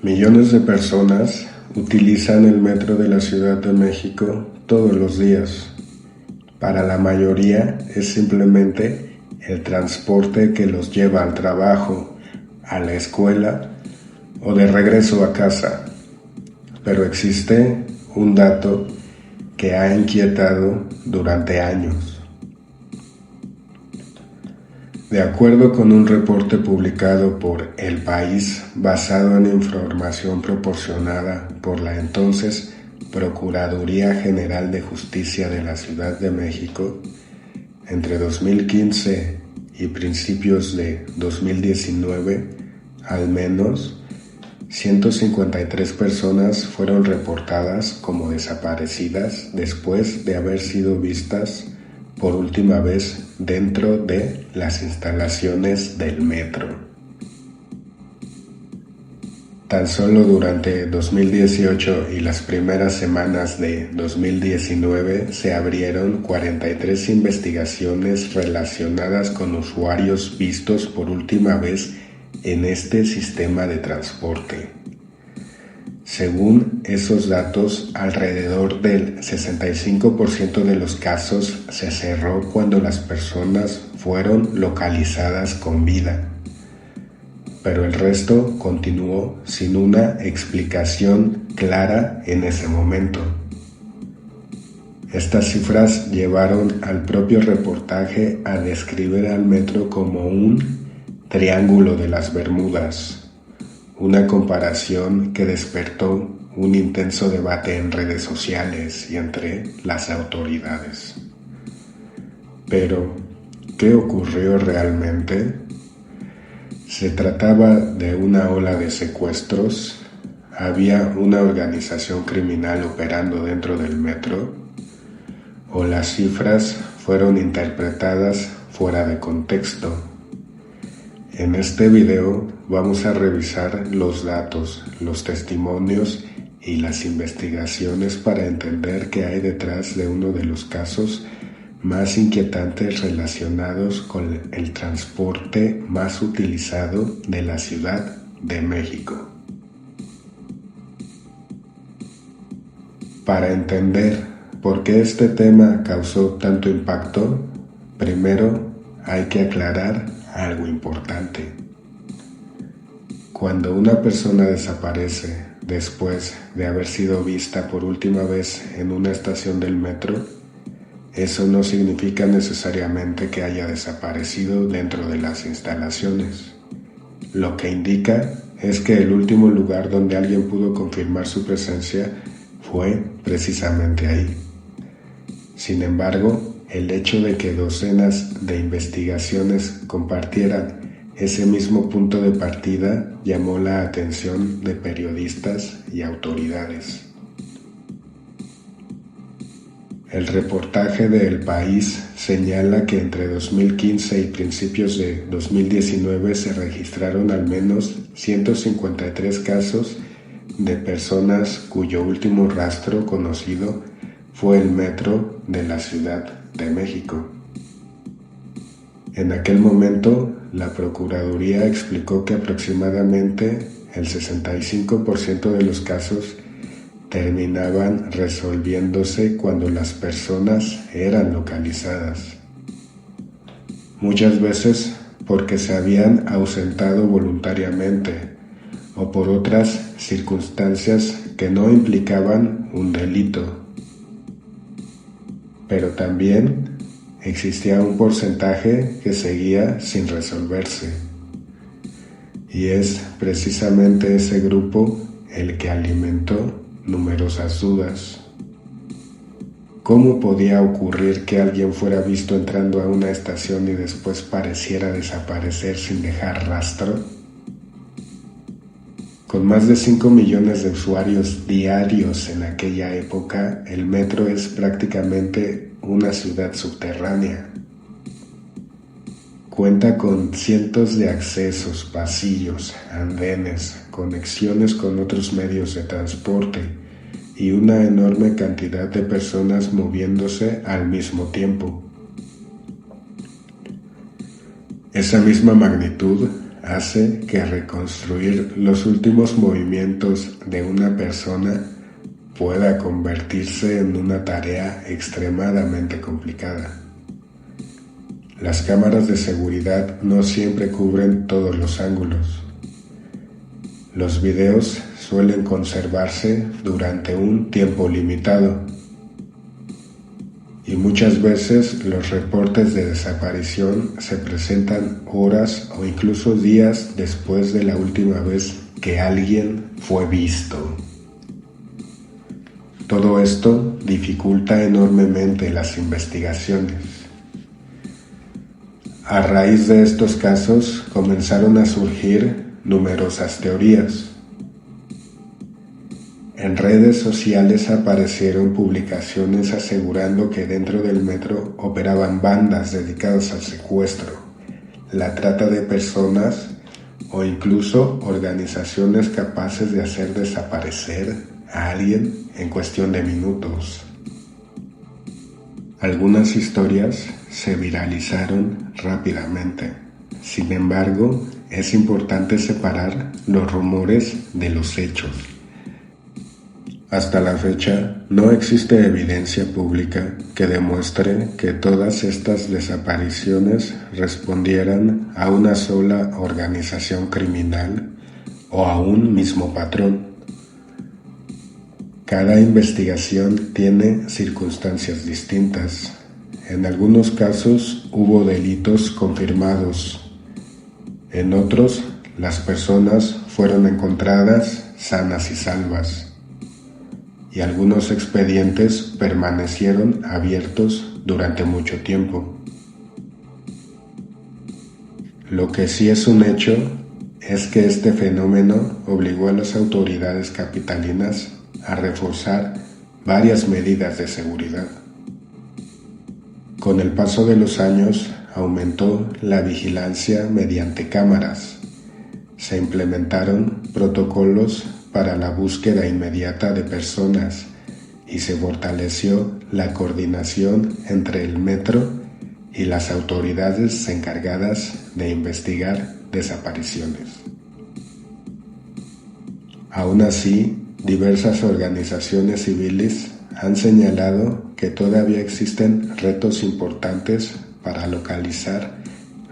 Millones de personas utilizan el metro de la Ciudad de México todos los días. Para la mayoría es simplemente el transporte que los lleva al trabajo, a la escuela o de regreso a casa. Pero existe un dato que ha inquietado durante años. De acuerdo con un reporte publicado por El País, basado en información proporcionada por la entonces Procuraduría General de Justicia de la Ciudad de México, entre 2015 y principios de 2019, al menos 153 personas fueron reportadas como desaparecidas después de haber sido vistas por última vez dentro de las instalaciones del metro. Tan solo durante 2018 y las primeras semanas de 2019 se abrieron 43 investigaciones relacionadas con usuarios vistos por última vez en este sistema de transporte. Según esos datos, alrededor del 65% de los casos se cerró cuando las personas fueron localizadas con vida, pero el resto continuó sin una explicación clara en ese momento. Estas cifras llevaron al propio reportaje a describir al metro como un triángulo de las Bermudas, una comparación que despertó un intenso debate en redes sociales y entre las autoridades. Pero, ¿qué ocurrió realmente? ¿Se trataba de una ola de secuestros? ¿Había una organización criminal operando dentro del metro? ¿O las cifras fueron interpretadas fuera de contexto? En este video vamos a revisar los datos, los testimonios y las investigaciones para entender qué hay detrás de uno de los casos más inquietantes relacionados con el transporte más utilizado de la Ciudad de México. Para entender por qué este tema causó tanto impacto, primero hay que aclarar algo importante. Cuando una persona desaparece después de haber sido vista por última vez en una estación del metro, eso no significa necesariamente que haya desaparecido dentro de las instalaciones. Lo que indica es que el último lugar donde alguien pudo confirmar su presencia fue precisamente ahí. Sin embargo, el hecho de que docenas de investigaciones compartieran ese mismo punto de partida llamó la atención de periodistas y autoridades. El reportaje de El País señala que entre 2015 y principios de 2019 se registraron al menos 153 casos de personas cuyo último rastro conocido fue el metro de la Ciudad de México. En aquel momento, la Procuraduría explicó que aproximadamente el 65% de los casos terminaban resolviéndose cuando las personas eran localizadas. Muchas veces porque se habían ausentado voluntariamente o por otras circunstancias que no implicaban un delito. Pero también existía un porcentaje que seguía sin resolverse. Y es precisamente ese grupo el que alimentó numerosas dudas. ¿Cómo podía ocurrir que alguien fuera visto entrando a una estación y después pareciera desaparecer sin dejar rastro? Con más de 5 millones de usuarios diarios en aquella época, el metro es prácticamente una ciudad subterránea. Cuenta con cientos de accesos, pasillos, andenes, conexiones con otros medios de transporte y una enorme cantidad de personas moviéndose al mismo tiempo. Esa misma magnitud hace que reconstruir los últimos movimientos de una persona pueda convertirse en una tarea extremadamente complicada. Las cámaras de seguridad no siempre cubren todos los ángulos. Los videos suelen conservarse durante un tiempo limitado y muchas veces los reportes de desaparición se presentan horas o incluso días después de la última vez que alguien fue visto. Todo esto dificulta enormemente las investigaciones. A raíz de estos casos comenzaron a surgir numerosas teorías. En redes sociales aparecieron publicaciones asegurando que dentro del metro operaban bandas dedicadas al secuestro, la trata de personas o incluso organizaciones capaces de hacer desaparecer a alguien en cuestión de minutos. Algunas historias se viralizaron rápidamente. Sin embargo, es importante separar los rumores de los hechos. Hasta la fecha, no existe evidencia pública que demuestre que todas estas desapariciones respondieran a una sola organización criminal o a un mismo patrón. Cada investigación tiene circunstancias distintas. En algunos casos hubo delitos confirmados. En otros, las personas fueron encontradas sanas y salvas. Y algunos expedientes permanecieron abiertos durante mucho tiempo. Lo que sí es un hecho es que este fenómeno obligó a las autoridades capitalinas a reforzar varias medidas de seguridad. Con el paso de los años aumentó la vigilancia mediante cámaras. Se implementaron protocolos para la búsqueda inmediata de personas y se fortaleció la coordinación entre el metro y las autoridades encargadas de investigar desapariciones. Aún así, diversas organizaciones civiles han señalado que todavía existen retos importantes para localizar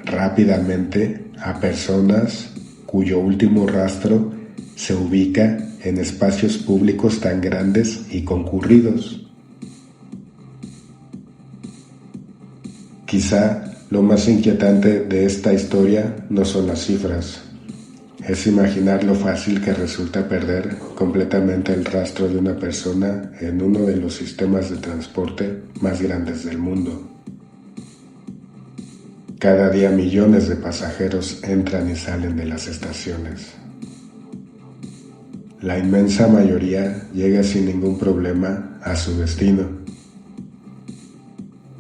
rápidamente a personas cuyo último rastro se ubica en espacios públicos tan grandes y concurridos. Quizá lo más inquietante de esta historia no son las cifras. Es imaginar lo fácil que resulta perder completamente el rastro de una persona en uno de los sistemas de transporte más grandes del mundo. Cada día millones de pasajeros entran y salen de las estaciones. La inmensa mayoría llega sin ningún problema a su destino.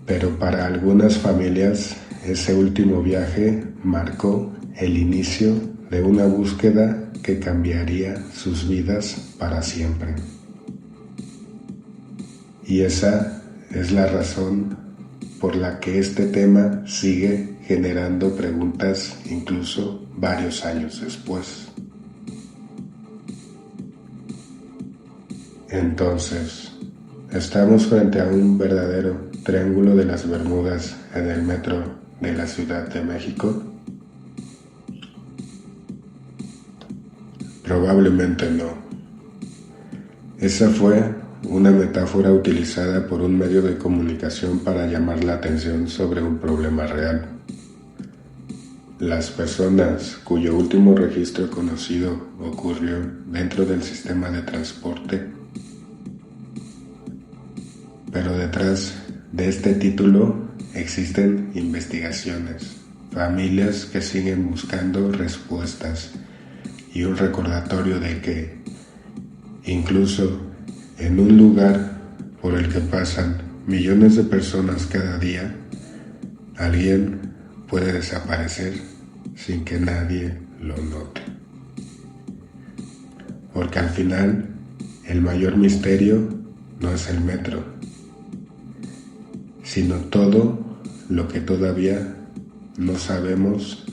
Pero para algunas familias, ese último viaje marcó el inicio de una búsqueda que cambiaría sus vidas para siempre. Y esa es la razón por la que este tema sigue generando preguntas incluso varios años después. Entonces, ¿estamos frente a un verdadero triángulo de las Bermudas en el metro de la Ciudad de México? Probablemente no. Esa fue una metáfora utilizada por un medio de comunicación para llamar la atención sobre un problema real. Las personas cuyo último registro conocido ocurrió dentro del sistema de transporte. Pero detrás de este título existen investigaciones, familias que siguen buscando respuestas y un recordatorio de que, incluso en un lugar por el que pasan millones de personas cada día, alguien puede desaparecer sin que nadie lo note. Porque al final, el mayor misterio no es el metro, sino todo lo que todavía no sabemos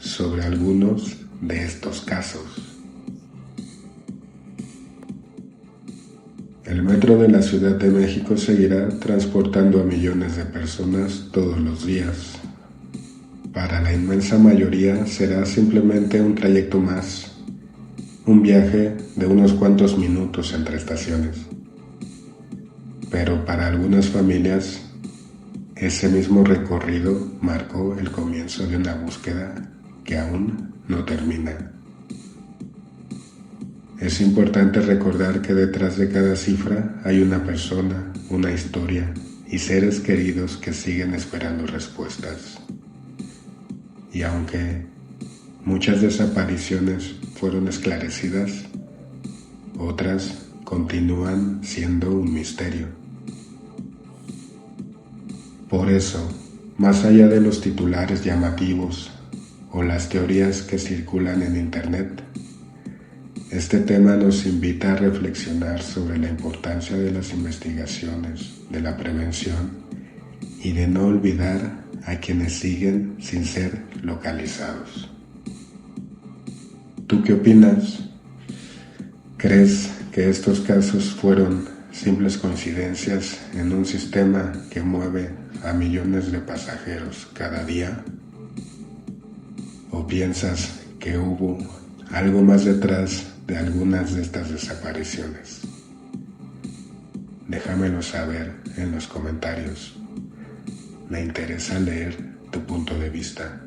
sobre algunos de estos casos. El metro de la Ciudad de México seguirá transportando a millones de personas todos los días. Para la inmensa mayoría será simplemente un trayecto más, un viaje de unos cuantos minutos entre estaciones. Pero para algunas familias, ese mismo recorrido marcó el comienzo de una búsqueda que aún no termina. Es importante recordar que detrás de cada cifra hay una persona, una historia y seres queridos que siguen esperando respuestas. Y aunque muchas desapariciones fueron esclarecidas, otras continúan siendo un misterio. Por eso, más allá de los titulares llamativos o las teorías que circulan en Internet, este tema nos invita a reflexionar sobre la importancia de las investigaciones, de la prevención y de no olvidar a quienes siguen sin ser localizados. ¿Tú qué opinas? ¿Crees que estos casos fueron simples coincidencias en un sistema que mueve a millones de pasajeros cada día? ¿O piensas que hubo algo más detrás de algunas de estas desapariciones? Déjamelo saber en los comentarios. Me interesa leer tu punto de vista.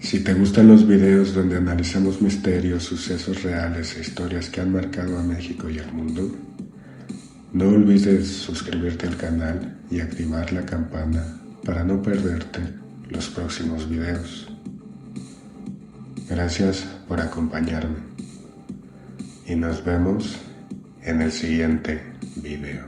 Si te gustan los videos donde analizamos misterios, sucesos reales e historias que han marcado a México y al mundo, no olvides suscribirte al canal y activar la campana para no perderte los próximos videos. Gracias por acompañarme y nos vemos en el siguiente video.